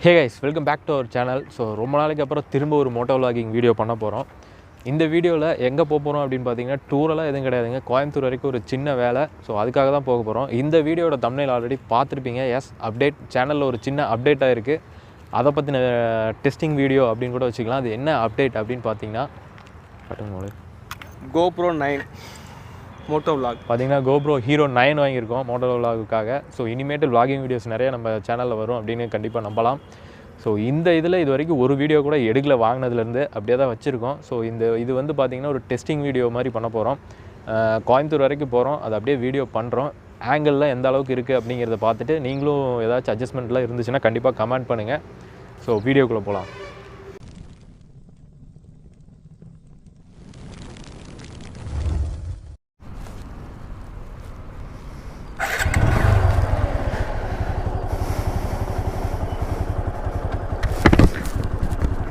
Hey guys, welcome back to our channel. So ரொம்ப நாளைக்கு அப்புறம் திரும்ப ஒரு மோட்டோ vlogging வீடியோ பண்ண போகிறோம். இந்த வீடியோவில் எங்கே போக போகிறோம் அப்படின்னு பார்த்தீங்கன்னா டூரெல்லாம் எதுவும் கிடையாதுங்க. கோயம்புத்தூர் வரைக்கும் ஒரு சின்ன வேலை. ஸோ அதுக்காக தான் போக போகிறோம். இந்த வீடியோட தம்ப்நெயில் ஆல்ரெடி பார்த்துருப்பீங்க. அப்டேட் சேனலில் ஒரு சின்ன அப்டேட்டாக இருக்குது. அதை பற்றின டெஸ்டிங் வீடியோ அப்படின்னு கூட வச்சுக்கலாம். அது என்ன அப்டேட் அப்படின்னு பார்த்தீங்கன்னா Gopro 9 moto vlog பார்த்தீங்கன்னா Gopro Hero 9 வாங்கியிருக்கோம் மோட்டோ vlogக்காக. ஸோ இனிமேட்டு vlogging வீடியோஸ் நிறைய நம்ம சேனலில் வரும் அப்படின்னு கண்டிப்பாக நம்பலாம். ஸோ இந்த இதில் இது வரைக்கும் ஒரு வீடியோ கூட எடுக்கல வாங்கினதுலேருந்து அப்படியே தான் வச்சுருக்கோம். ஸோ இது வந்து பார்த்திங்கன்னா ஒரு டெஸ்டிங் வீடியோ மாதிரி பண்ண போகிறோம். கோயம்புத்தூர் வரைக்கும் போகிறோம். அது அப்படியே வீடியோ பண்ணுறோம். ஆங்கிளில் எந்த அளவுக்கு இருக்குது அப்படிங்கிறத பார்த்துட்டு நீங்களும் ஏதாச்சும் அட்ஜஸ்ட்மெண்ட்லாம் இருந்துச்சுன்னா கண்டிப்பாக கமெண்ட் பண்ணுங்கள். ஸோ வீடியோக்குள்ளே போகலாம்.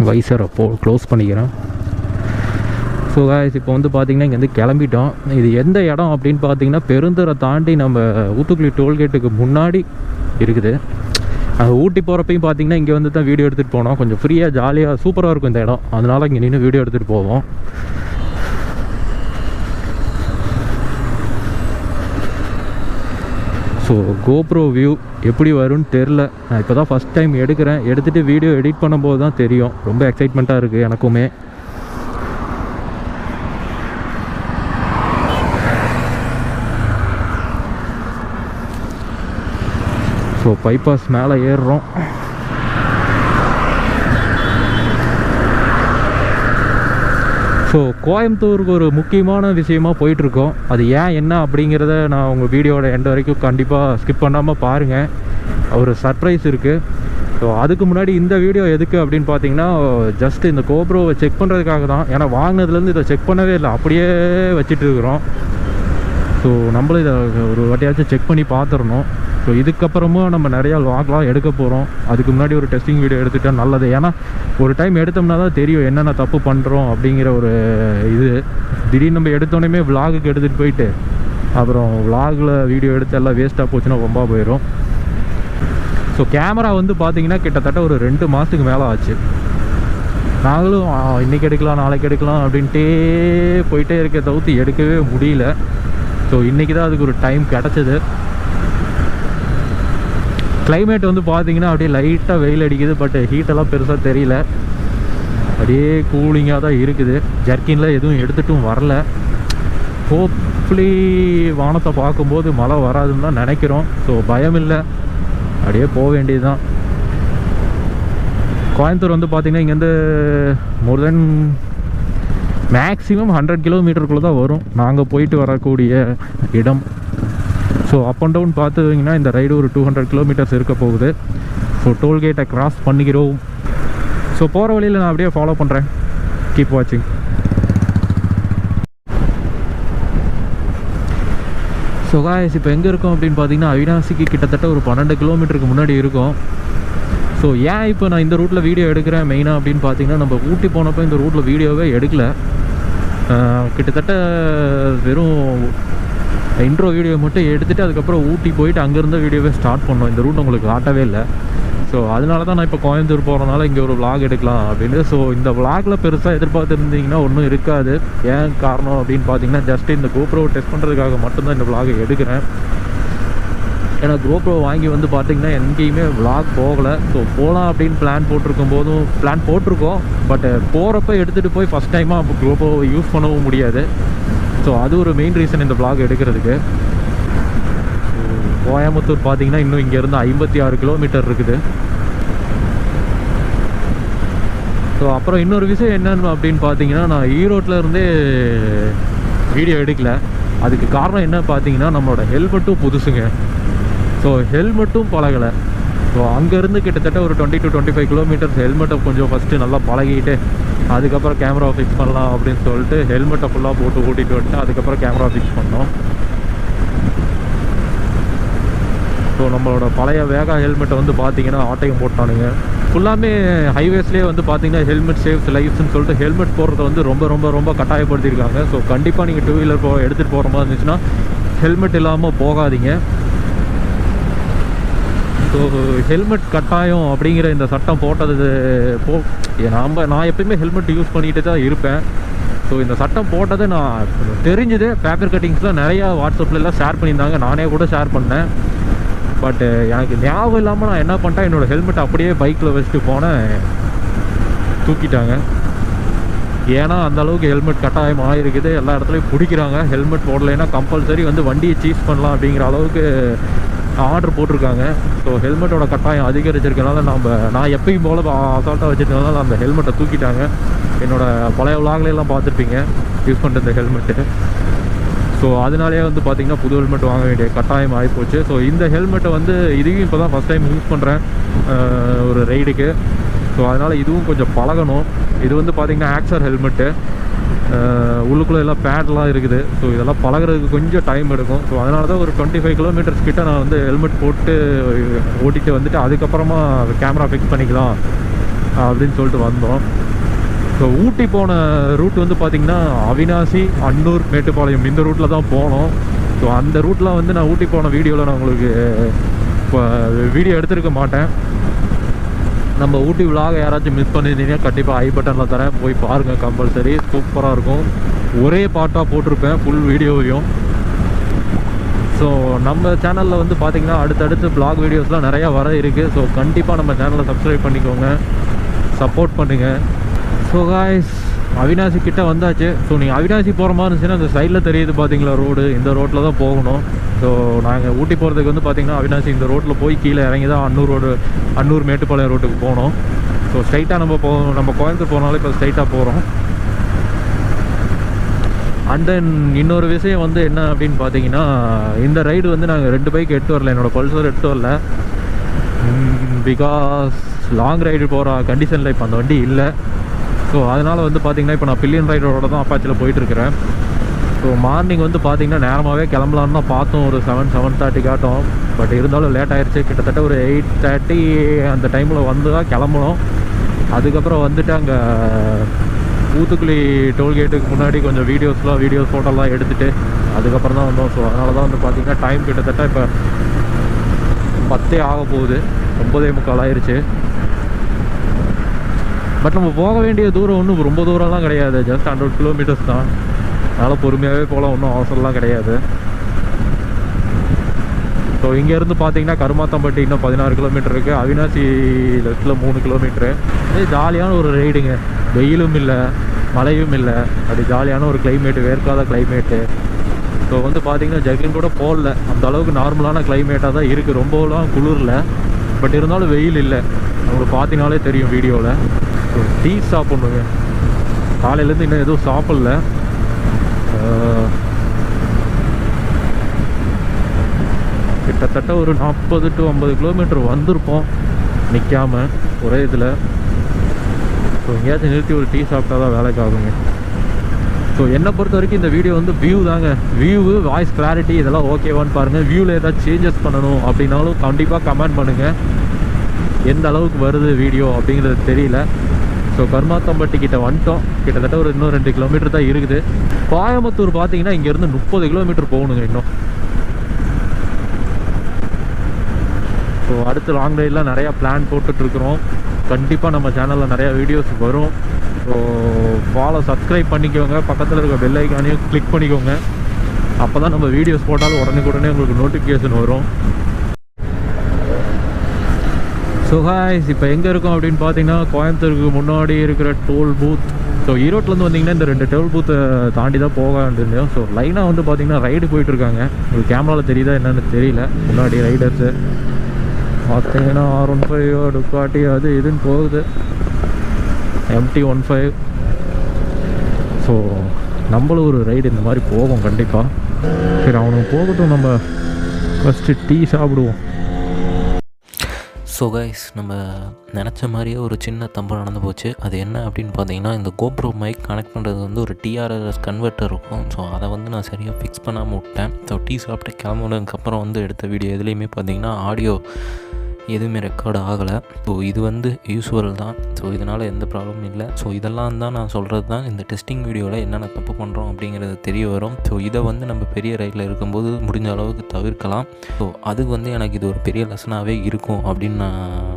வைசரை க்ளோஸ் பண்ணிக்கிறேன். ஸோ காய்ஸ் இப்போ வந்து பார்த்திங்கன்னா இங்கேருந்து கிளம்பிட்டோம். இது எந்த இடம் அப்படின்னு பார்த்தீங்கன்னா பெருந்துறை தாண்டி நம்ம ஊத்துக்குளி டோல்கேட்டுக்கு முன்னாடி இருக்குது. அது ஊட்டி போகிறப்பையும் பார்த்திங்கன்னா இங்கே வந்து தான் வீடியோ எடுத்துகிட்டு போனோம். கொஞ்சம் ஃப்ரீயாக ஜாலியாக சூப்பராக இருக்கும் இந்த இடம். அதனால் இங்கே நின்று வீடியோ எடுத்துகிட்டு போவோம். ஸோ கோப்ரோ வியூ எப்படி வரும்னு தெரில. நான் இப்போ தான் ஃபஸ்ட் டைம் எடுக்கிறேன். எடுத்துகிட்டு வீடியோ எடிட் பண்ணும்போது தான் தெரியும். ரொம்ப எக்ஸைட்மெண்ட்டாக இருக்குது எனக்குமே. ஸோ பைபாஸ் மேலே ஏறுறோம். ஸோ கோயம்புத்தூருக்கு ஒரு முக்கியமான விஷயமாக போயிட்டுருக்கோம். அது ஏன் என்ன அப்படிங்கிறத நான் உங்கள் வீடியோட எண்ட் வரைக்கும் கண்டிப்பாக ஸ்கிப் பண்ணாமல் பாருங்கள். ஒரு சர்ப்ரைஸ் இருக்குது. ஸோ அதுக்கு முன்னாடி இந்த வீடியோ எதுக்கு அப்படின்னு பார்த்தீங்கன்னா ஜஸ்ட் இந்த கோப்ரோவை செக் பண்ணுறதுக்காக தான். ஏன்னா வாங்கினதுலேருந்து இதை செக் பண்ணவே இல்லை, அப்படியே வச்சுட்டு இருக்கிறோம். ஸோ நம்மளும் இதை ஒரு வாட்டியாச்சும் செக் பண்ணி பார்த்துடணும். ஸோ இதுக்கப்புறமும் நம்ம நிறையா vlogலாம் எடுக்க போகிறோம். அதுக்கு முன்னாடி ஒரு டெஸ்டிங் வீடியோ எடுத்துகிட்டா நல்லது. ஏன்னா ஒரு டைம் எடுத்தோம்னா தான் தெரியும் என்னென்ன தப்பு பண்ணுறோம் அப்படிங்கிற ஒரு இது. திடீர்னு நம்ம எடுத்தோடனே vlogக்கு எடுத்துகிட்டு போயிட்டு அப்புறம் vlogல வீடியோ எடுத்து எல்லாம் வேஸ்ட்டாக போச்சுன்னா ரொம்ப போயிடும். ஸோ கேமரா வந்து பார்த்திங்கன்னா கிட்டத்தட்ட ஒரு 2 மாதத்துக்கு மேலே ஆச்சு. நாங்களும் இன்றைக்கி எடுக்கலாம் நாளைக்கு எடுக்கலாம் அப்படின்ட்டே போயிட்டே இருக்க தவிர்த்து எடுக்கவே முடியல. ஸோ இன்றைக்கி தான் அதுக்கு ஒரு டைம் கிடச்சிது. கிளைமேட் வந்து பார்த்திங்கன்னா அப்படியே லைட்டாக வெயில் அடிக்குது. பட் ஹீட்டெல்லாம் பெருசாக தெரியல. அப்படியே கூலிங்காக தான் இருக்குது. ஜர்க்கின்லாம் எதுவும் எடுத்துகிட்டும் வரல. ஹோப்ஃபுல்லி வானத்தை பார்க்கும்போது மழை வராதுன்னு தான் நினைக்கிறோம். ஸோ பயம் இல்லை, அப்படியே போக வேண்டியது தான். கோயம்புத்தூர் வந்து பார்த்திங்கன்னா இங்கேருந்து மோர் தென் மேக்ஸிமம் 100 கிலோமீட்டருக்குள்ளே தான் வரும் நாங்கள் போயிட்டு வரக்கூடிய இடம். ஸோ அப் அண்ட் டவுன் பார்த்துக்கிங்கன்னா இந்த ரைடு ஒரு 200 கிலோமீட்டர்ஸ் இருக்க போகுது. ஸோ டோல்கேட்டை கிராஸ் பண்ணிக்கிறோம். ஸோ போகிற வழியில் நான் அப்படியே ஃபாலோ பண்ணுறேன். கீப் வாட்சிங். ஸோ காய்ஸ் இப்போ எங்கே இருக்கோம் அப்படின்னு பார்த்தீங்கன்னா அவினாசிக்கு கிட்டத்தட்ட ஒரு 12 கிலோமீட்டருக்கு முன்னாடி இருக்கும். ஸோ ஏன் இப்போ நான் இந்த ரூட்டில் வீடியோ எடுக்கிறேன் மெயினாக அப்படின்னு பார்த்தீங்கன்னா நம்ம ஊட்டி போனப்போ இந்த ரூட்டில் வீடியோவே எடுக்கல. கிட்டத்தட்ட வெறும் இன்ட்ரோ வீடியோ மட்டும் எடுத்துகிட்டு அதுக்கப்புறம் ஊட்டி போயிட்டு அங்கேருந்த வீடியோவே ஸ்டார்ட் பண்ணோம். இந்த ரூட் உங்களுக்கு காட்டவே இல்லை. ஸோ அதனால தான் நான் இப்போ கோயம்புத்தூர் போகிறனால இங்கே ஒரு vlog எடுக்கலாம் அப்படின்னு. ஸோ இந்த vlogல பெருசாக எதிர்பார்த்துருந்தீங்கன்னா ஒன்றும் இருக்காது. ஏன் காரணம் அப்படின்னு பார்த்தீங்கன்னா ஜஸ்ட் இந்த கோப்ரோ டெஸ்ட் பண்ணுறதுக்காக மட்டும்தான் இந்த vlog எடுக்கிறேன். ஏன்னா கோப்ரோ வாங்கி வந்து பார்த்திங்கன்னா எங்கேயுமே vlog போகலை. ஸோ போகலாம் அப்படின்னு பிளான் போட்டிருக்கோம். பட் போகிறப்ப எடுத்துகிட்டு போய் ஃபஸ்ட் டைமாக அப்போ கோப்ரோ யூஸ் பண்ணவும் முடியாது. ஸோ அது ஒரு மெயின் ரீசன் இந்த vlog எடுக்கிறதுக்கு. கோயம்புத்தூர் பார்த்திங்கன்னா இன்னும் இங்கேருந்து 56 கிலோமீட்டர் இருக்குது. ஸோ அப்புறம் இன்னொரு விஷயம் என்னென்னு அப்படின்னு பார்த்தீங்கன்னா நான் ஈரோட்டில் இருந்தே வீடியோ எடுக்கல. அதுக்கு காரணம் என்ன பார்த்தீங்கன்னா நம்மளோட ஹெல்மெட்டும் புதுசுங்க. ஸோ ஹெல்மெட்டும் பழகலை. ஸோ அங்கேருந்து கிட்டத்தட்ட ஒரு 20 to 25 கிலோமீட்டர்ஸ் ஹெல்மெட்டை கொஞ்சம் ஃபஸ்ட்டு நல்லா பழகிட்டு அதுக்கப்புறம் கேமரா ஃபிக்ஸ் பண்ணலாம் அப்படின்னு சொல்லிட்டு ஹெல்மெட்டை ஃபுல்லாக போட்டு ஓட்டிகிட்டு வந்துட்டு அதுக்கப்புறம் கேமரா ஃபிக்ஸ் பண்ணோம். ஸோ நம்மளோட பழைய வேகா ஹெல்மெட்டை வந்து பார்த்திங்கன்னா ஆட்டையும் போட்டானுங்க. ஃபுல்லாமே ஹைவேஸ்லேயே வந்து பார்த்திங்கன்னா ஹெல்மெட் சேவ்ஸ் லைஃப்ஸ்ன்னு சொல்லிட்டு ஹெல்மெட் போடுறத வந்து ரொம்ப ரொம்ப ரொம்ப கட்டாயப்படுத்தியிருக்காங்க. ஸோ கண்டிப்பாக நீங்கள் 2 வீலர் எடுத்துகிட்டு போகிற மாதிரி இருந்துச்சுன்னா ஹெல்மெட் இல்லாமல் போகாதீங்க. ஸோ ஹெல்மெட் கட்டாயம் அப்படிங்கிற இந்த சட்டம் போட்டது நான் எப்பயுமே ஹெல்மெட் யூஸ் பண்ணிட்டு தான் இருப்பேன். ஸோ இந்த சட்டம் போட்டது நான் தெரிஞ்சுது. பேப்பர் கட்டிங்ஸ்லாம் நிறையா வாட்ஸ்அப்லலாம் ஷேர் பண்ணியிருந்தாங்க, நானே கூட ஷேர் பண்ணேன். பட் எனக்கு ஞாபகம் இல்லாமல் நான் என்ன பண்ணிட்டேன், என்னோடய ஹெல்மெட் அப்படியே பைக்கில் வச்சுட்டு போனேன், தூக்கிட்டாங்க. ஏன்னா அந்தளவுக்கு ஹெல்மெட் கட்டாயம் ஆகிருக்குது, எல்லா இடத்துலையும் பிடிக்கிறாங்க. ஹெல்மெட் போடலைன்னா கம்பல்சரி வந்து வண்டியை சீஸ் பண்ணலாம் அப்படிங்கிற அளவுக்கு ஆர்டர் போட்டிருக்காங்க. ஸோ ஹெல்மெட்டோட கட்டாயம் அதிகரிச்சிருக்கனால நான் எப்பயும் போல் அசால்ட்டாக வச்சுருக்கனால அந்த ஹெல்மெட்டை தூக்கிட்டாங்க. என்னோடய பழைய விலாக்லாம் பார்த்துருப்பீங்க யூஸ் பண்ணுற இந்த ஹெல்மெட்டு. ஸோ அதனாலே வந்து பார்த்திங்கன்னா புது ஹெல்மெட் வாங்க வேண்டிய கட்டாயம் ஆகிப்போச்சு. ஸோ இந்த ஹெல்மெட்டை வந்து இதையும் இப்போ தான் ஃபஸ்ட் டைம் யூஸ் பண்ணுறேன் ஒரு ரைடுக்கு. ஸோ அதனால் இதுவும் கொஞ்சம் பழகணும். இது வந்து பார்த்திங்கன்னா ஆக்சர் ஹெல்மெட்டு, உள்ளுக்குள்ளே எல்லாம் பேட்லாம் இருக்குது. ஸோ இதெல்லாம் பழகிறதுக்கு கொஞ்சம் டைம் எடுக்கும். ஸோ அதனால தான் ஒரு 25 கிலோமீட்டர்ஸ் கிட்ட நான் வந்து ஹெல்மெட் போட்டு ஓட்டிகிட்டு வந்துட்டு அதுக்கப்புறமா கேமரா ஃபிக்ஸ் பண்ணிக்கலாம் அப்படின்னு சொல்லிட்டு வந்தோம். ஸோ ஊட்டி போன ரூட் வந்து பார்த்திங்கன்னா அவினாசி, அன்னூர், மேட்டுப்பாளையம் இந்த ரூட்டில் தான் போனோம். ஸோ அந்த ரூட்டில் வந்து நான் ஊட்டி போன வீடியோவில் நான் உங்களுக்கு இப்போ வீடியோ எடுத்துருக்க மாட்டேன். நம்ம ஊட்டி விலாக யாராச்சும் மிஸ் பண்ணியிருந்தீங்கன்னா கண்டிப்பாக ஐ பட்டனில் தரேன், போய் பாருங்கள். கம்பல்சரி சூப்பராக இருக்கும். ஒரே பாட்டாக போட்டிருப்பேன் ஃபுல் வீடியோவையும். ஸோ நம்ம சேனலில் வந்து பார்த்திங்கன்னா அடுத்தடுத்து ப்ளாக் வீடியோஸ்லாம் நிறையா வர இருக்குது. ஸோ கண்டிப்பாக நம்ம சேனலை சப்ஸ்கிரைப் பண்ணிக்கோங்க, சப்போர்ட் பண்ணுங்கள். ஸோ காய்ஸ், அவினாசி கிட்ட வந்தாச்சு. ஸோ நீங்கள் அவினாசி போகிற மாதிரி இருந்துச்சுன்னா அந்த சைடில் தெரியுது பார்த்தீங்களா ரோடு, இந்த ரோட்டில் தான் போகணும். ஸோ நாங்கள் ஊட்டி போகிறதுக்கு வந்து பார்த்திங்கன்னா அவினாசி இந்த ரோட்டில் போய் கீழே இறங்கி தான் அன்னூர் மேட்டுப்பாளையம் ரோட்டுக்கு போகணும். ஸோ ஸ்ட்ரைட்டாக நம்ம கோயம்புத்தூர் போனாலும் இப்போ ஸ்ட்ரைட்டாக போகிறோம். அண்ட் தென் இன்னொரு விஷயம் வந்து என்ன அப்படின்னு பார்த்தீங்கன்னா, இந்த ரைடு வந்து நாங்கள் 2 பைக் எடுத்து வரல, என்னோடய பல்சர் எடுத்து வரல. பிகாஸ் லாங் ரைடு போகிற கண்டிஷனில் இப்போ அந்த வண்டி இல்லை. ஸோ அதனால் வந்து பார்த்திங்கன்னா இப்போ நான் பில்லியன் ரைடரோட தான் அப்பாச்சியில் போயிட்டுருக்கிறேன். ஸோ மார்னிங் வந்து பார்த்திங்கன்னா நேரமாகவே கிளம்பலான்னு தான் பார்த்தோம், ஒரு 7:30 காட்டும். பட் இருந்தாலும் லேட் ஆகிடுச்சு. கிட்டத்தட்ட ஒரு 8:30 அந்த டைமில் வந்து தான் கிளம்பணும். அதுக்கப்புறம் வந்துட்டு அங்கே ஊத்துக்குளி டோல்கேட்டுக்கு முன்னாடி கொஞ்சம் வீடியோஸ் ஃபோட்டோலாம் எடுத்துகிட்டு அதுக்கப்புறம் தான் வந்தோம். ஸோ அதனால தான் வந்து பார்த்திங்கன்னா டைம் கிட்டத்தட்ட இப்போ 10 ஆக போகுது, 9:45 ஆயிடுச்சு. பட் நம்ம போக வேண்டிய தூரம் ஒன்றும் ரொம்ப தூரம்லாம் கிடையாது, ஜஸ்ட் 100 கிலோமீட்டர்ஸ் தான். அதனால் பொறுமையாகவே போகலாம், ஒன்றும் அவசரம்லாம் கிடையாது. ஸோ இங்கேருந்து பார்த்தீங்கன்னா கருமாத்தம்பட்டி இன்னும் 16 கிலோமீட்டர் இருக்குது. அவினாசி லெஃப்டில் 3 கிலோமீட்ரு. இதே ஜாலியான ஒரு ரைடுங்க, வெயிலும் இல்லை மழையும் இல்லை, அப்படி ஜாலியான ஒரு கிளைமேட்டு, வேர்க்காத கிளைமேட்டு. ஸோ வந்து பார்த்திங்கன்னா ஜர்கின் கூட போடல, அந்த அளவுக்கு நார்மலான கிளைமேட்டாக தான் இருக்குது. ரொம்பலாம் குளிரில், பட் இருந்தாலும் வெயில் இல்லை. உங்களுக்கு பார்த்தீங்கனாலே தெரியும் வீடியோவில். ஸோ டீ சாப்பிட்ணுங்க, காலையிலேருந்து இன்னும் எதுவும் சாப்பிட்ல. கிட்டத்தட்ட ஒரு 40 to 50 கிலோமீட்டர் வந்திருப்போம் நிற்காமல் ஒரே இதில். ஸோ எங்கேயாச்சும் நிறுத்தி ஒரு டீ சாப்பிட்டா தான் வேலைக்கு ஆகுங்க. ஸோ என்னை பொறுத்த வரைக்கும் இந்த வீடியோ வந்து வியூ தாங்க, வியூவு, வாய்ஸ் கிளாரிட்டி இதெல்லாம் ஓகேவான்னு பாருங்கள். வியூவில் ஏதாச்சும் சேஞ்சஸ் பண்ணணும் அப்படின்னாலும் கண்டிப்பாக கமெண்ட் பண்ணுங்கள். எந்த அளவுக்கு வருது வீடியோ அப்படிங்கிறது தெரியல. ஸோ கருமாத்தம்பட்டி கிட்ட வந்துட்டோம். கிட்டத்தட்ட ஒரு இன்னும் 2 கிலோமீட்டர் தான் இருக்குது. கோயம்புத்தூர் பார்த்தீங்கன்னா இங்கேருந்து 30 கிலோமீட்டர் போகணுங்க இன்னும். ஸோ அடுத்து லாங் ரைடெலாம் நிறையா பிளான் போட்டுட்ருக்குறோம். கண்டிப்பாக நம்ம சேனலில் நிறையா வீடியோஸ் வரும். ஸோ சப்ஸ்கிரைப் பண்ணிக்கோங்க, பக்கத்தில் இருக்க பெல் ஐக்கானையும் கிளிக் பண்ணிக்கோங்க. அப்போ தான் நம்ம வீடியோஸ் போட்டாலும் உடனே உங்களுக்கு நோட்டிஃபிகேஷன் வரும். ஸோ காய்ஸ், இப்போ எங்கே இருக்கோம் அப்படின்னு பார்த்தீங்கன்னா கோயம்புத்தூருக்கு முன்னாடி இருக்கிற டோல் பூத். ஸோ ஈரோட்டிலேருந்து வந்தீங்கன்னா இந்த 2 டோல் பூத்தை தாண்டி தான் போக வேண்டியிருந்தோம். ஸோ லைனாக வந்து பார்த்திங்கன்னா ரைடு போயிட்டுருக்காங்க. உங்களுக்கு கேமராவில் தெரியுதா என்னென்னு தெரியல. முன்னாடி ரைடர்ஸு பார்த்தீங்கன்னா R15 டுக்காட்டி அது இதுன்னு போகுது, MT-15. ஸோ நம்மளும் ஒரு ரைடு இந்த மாதிரி போவோம் கண்டிப்பாக. சரி, அவனுக்கு போகட்டும், நம்ம ஃபஸ்ட்டு டீ சாப்பிடுவோம். ஸோ கைஸ், நம்ம நினச்ச மாதிரியே ஒரு சின்ன தம்பு நடந்து போச்சு. அது என்ன அப்படின்னு பார்த்தீங்கன்னா, இந்த கோப்ரோ மைக் கனெக்ட் பண்ணுறது வந்து ஒரு TRS கன்வெர்ட்டர் இருக்கும். ஸோ அதை வந்து நான் சரியாக ஃபிக்ஸ் பண்ணாமல் விட்டேன். ஸோ டீ சாப்பிட்டு கிளம்புனதுக்கப்புறம் வந்து எடுத்த வீடியோ எதுலேயுமே பார்த்தீங்கன்னா ஆடியோ எதுவுமே ரெக்கார்டு ஆகலை. ஸோ இது வந்து யூஸ்வல் தான். ஸோ இதனால் எந்த ப்ராப்ளமும் இல்லை. ஸோ இதெல்லாம் தான் நான் சொல்கிறது தான் இந்த டெஸ்டிங் வீடியோவில் என்னென்ன தப்பு பண்ணுறோம் அப்படிங்கிறது தெரிய வரும். ஸோ இதை வந்து நம்ம பெரிய ரைடில் இருக்கும்போது முடிஞ்ச அளவுக்கு தவிர்க்கலாம். ஸோ அது வந்து எனக்கு இது ஒரு பெரிய லெசனாகவே இருக்கும் அப்படின்னு நான்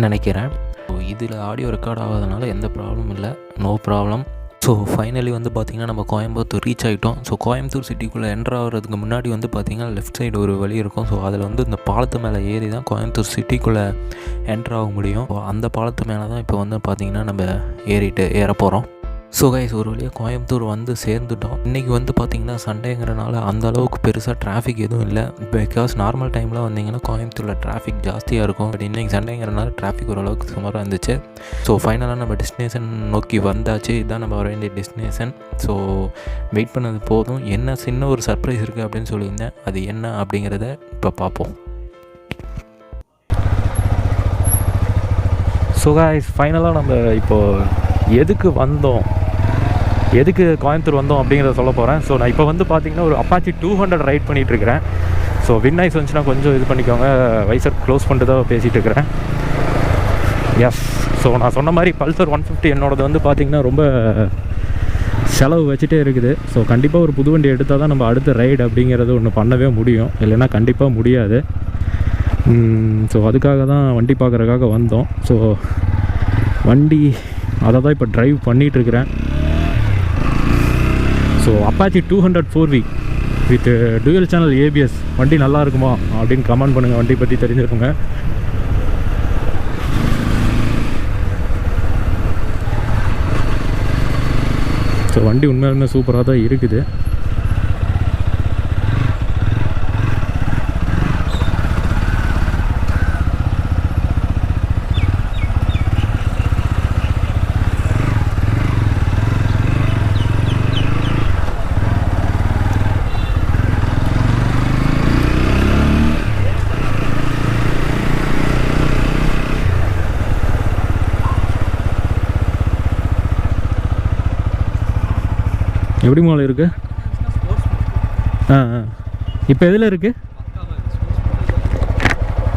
நினைக்கிறேன். ஸோ இதில் ஆடியோ ரெக்கார்ட் ஆகாதனால எந்த ப்ராப்ளமும் இல்லை, நோ ப்ராப்ளம். ஸோ ஃபைனலி வந்து பார்த்திங்கன்னா நம்ம கோயம்புத்தூர் ரீச் ஆகிட்டோம். ஸோ கோயம்புத்தூர் சிட்டிக்குள்ளே என்ட்ரு ஆகிறதுக்கு முன்னாடி வந்து பார்த்திங்கன்னா லெஃப்ட் சைடு ஒரு வழி இருக்கும். ஸோ அதில் வந்து இந்த பாலத்து மேலே ஏறி தான் கோயம்புத்தூர் சிட்டிக்குள்ளே என்ட்ரு ஆக முடியும். ஸோ அந்த பாலத்து மேலே தான் இப்போ வந்து பார்த்திங்கன்னா நம்ம ஏற போகிறோம். ஸோ கைஸ், ஒரு வழியாக கோயம்புத்தூர் வந்து சேர்ந்துட்டோம். இன்றைக்கி வந்து பார்த்திங்கன்னா சண்டேங்கிறனால அந்த அளவுக்கு பெருசாக டிராஃபிக் எதுவும் இல்லை. பிகாஸ் நார்மல் டைமில் வந்தீங்கன்னா கோயம்புத்தூரில் டிராஃபிக் ஜாஸ்தியாக இருக்கும். பட் இன்றைக்கி சண்டேங்கிறனால டிராஃபிக் ஓரளவுக்கு சுமாராக இருந்துச்சு. ஸோ ஃபைனலாக நம்ம டெஸ்டினேஷன் நோக்கி வந்தாச்சு. இதுதான் நம்ம வர வேண்டிய டெஸ்டினேஷன். ஸோ வெயிட் பண்ணது போதும். என்ன சின்ன ஒரு சர்ப்ரைஸ் இருக்குது அப்படின்னு சொல்லியிருந்தேன். அது என்ன அப்படிங்கிறத இப்போ பார்ப்போம். ஸோ கைஸ், ஃபைனலாக நம்ம இப்போது எதுக்கு கோயம்புத்தூர் வந்தோம் அப்படிங்கிறத சொல்ல போகிறேன். ஸோ நான் இப்போ வந்து பார்த்திங்கன்னா ஒரு Apache 200 ரைட் பண்ணிகிட்ருக்கிறேன். ஸோ வின் நாய்ஸ் வந்துச்சுன்னா கொஞ்சம் இது பண்ணிக்கோங்க, வைசர் க்ளோஸ் பண்ணிட்டு தான் பேசிகிட்டு இருக்கிறேன். எஸ், ஸோ நான் சொன்ன மாதிரி பல்சர் 150 என்னோடது வந்து பார்த்திங்கன்னா ரொம்ப செலவு வச்சுட்டே இருக்குது. ஸோ கண்டிப்பாக ஒரு புது வண்டி எடுத்தால் தான் நம்ம அடுத்த ரைடு அப்படிங்கிறது ஒன்று பண்ணவே முடியும், இல்லைன்னா கண்டிப்பாக முடியாது. ஸோ அதுக்காக தான் வண்டி பார்க்குறதுக்காக வந்தோம். ஸோ வண்டி அதை தான் இப்போ ட்ரைவ் பண்ணிகிட்ருக்கிறேன். So Apache 200 4V with dual channel ABS வண்டி நல்லா இருக்குமா அப்படின்னு கமெண்ட் பண்ணுங்கள், வண்டி பற்றி தெரிஞ்சிருக்குங்க. ஸோ வண்டி உண்மையாலுமே சூப்பராக தான் இருக்குது. எப்படி மாலை இருக்குது? இப்போ எதில் இருக்குது?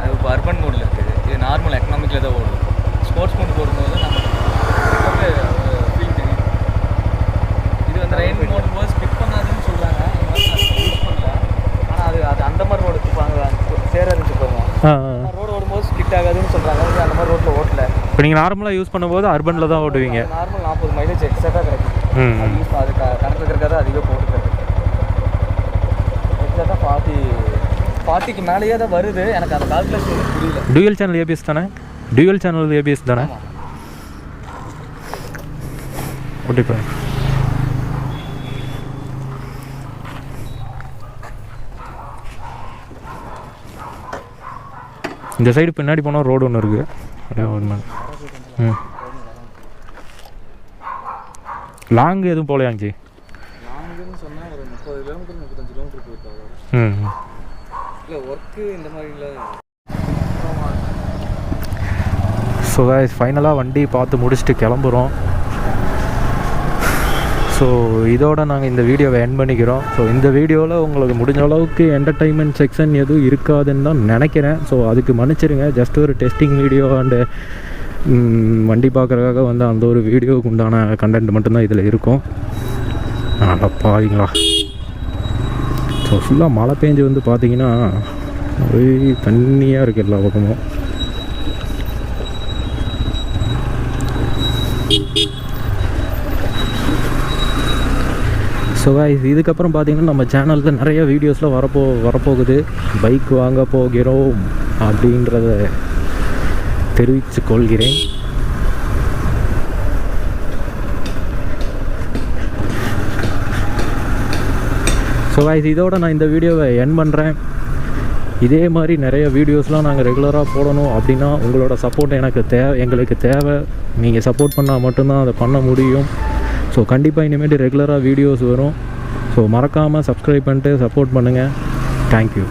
அது இப்போ அர்பன் மோடில் இருக்குது. இது நார்மல் எக்கனாமிக்கில் தான் ஓடும். ஸ்போர்ட்ஸ் மோட் போடும்போது நம்ம ஃபீல் தெரியும். இது வந்து ரெயின் போடும்போது ஸ்பிட் பண்ணாதுன்னு சொல்கிறாங்க. யூஸ் பண்ணல, ஆனால் அது அந்த மாதிரி ரோடு சேர இருந்துச்சு போவோம். ரோடு ஓடும்போது ஸ்பிட் ஆகாதுன்னு சொல்கிறாங்க. அந்த மாதிரி ரோட்டில் ஓட்டல. இப்போ நீங்கள் நார்மலாக யூஸ் பண்ணும்போது அர்பனில் தான் ஓட்டுவீங்க. நார்மல் 40 மைலேஜ் எக்ஸ்ட்ரா கிடைக்கும். அது யூஸ் அது கணக்கில் இருக்கிறத அதிகம் போட்டுக்கிறது. எக்ஸாக்டாக 40க்கு மேலேயே தான் வருது. எனக்கு அந்த கால்குலேஷன் புரியல. டூயல் சேனல் ABS தானே? டூயல் சேனல் ABS தானே? ஓட்டிப்பா. இந்த சைடு பின்னாடி போனால் ரோடு ஒன்று இருக்குது. லாங் எதுவும் போகலையாங்கச்சி? லாங்குன்னு சொன்னால் ஒரு 30 கிலோமீட்டர் 35 கிலோமீட்டர் போயிருக்காங்க. இல்லை ஒர்க்கு இந்த மாதிரில. ஸோ கைஸ், ஃபைனலாக வண்டி பார்த்து முடிச்சுட்டு கிளம்புறோம். ஸோ இதோட நாங்கள் இந்த வீடியோவை எண்ட் பண்ணிக்கிறோம். ஸோ இந்த வீடியோவில் உங்களுக்கு முடிஞ்ச அளவுக்கு என்டர்டைன்மெண்ட் செக்ஷன் எதுவும் இருக்காதுன்னு தான் நினைக்கிறேன். ஸோ அதுக்கு மன்னிச்சிருங்க. ஜஸ்ட் ஒரு டெஸ்டிங் வீடியோ அண்டு வண்டி பார்க்குறதுக்காக வந்து அந்த ஒரு வீடியோவுக்கு உண்டான கண்டென்ட் மட்டும்தான் இதில் இருக்கும். பாருங்களா, ஸோ ஃபுல்லாக மழை பெஞ்சு வந்து பார்த்தீங்கன்னா ஒரே தண்ணியாக இருக்குது எல்லா பக்கமும். ஸோ கைஸ், இதுக்கப்புறம் பார்த்தீங்கன்னா நம்ம சேனலில் நிறைய வீடியோஸில் வரப்போகுது. பைக் வாங்க போகிறோம் அப்படின்றத தெரிவித்து கொள்கிறேன். ஸோ கைஸ், இதோட நான் இந்த வீடியோவை எண்ட் பண்ணுறேன். இதே மாதிரி நிறைய வீடியோஸ்லாம் நாங்கள் ரெகுலராக போடணும் அப்படின்னா உங்களோட சப்போர்ட் எங்களுக்கு தேவை. நீங்கள் சப்போர்ட் பண்ணால் மட்டும்தான் அதை பண்ண முடியும். ஸோ கண்டிப்பாக இனிமேட்டு ரெகுலராக வீடியோஸ் வரும். ஸோ மறக்காமல் சப்ஸ்கிரைப் பண்ணிட்டு சப்போர்ட் பண்ணுங்கள். தேங்க்யூ.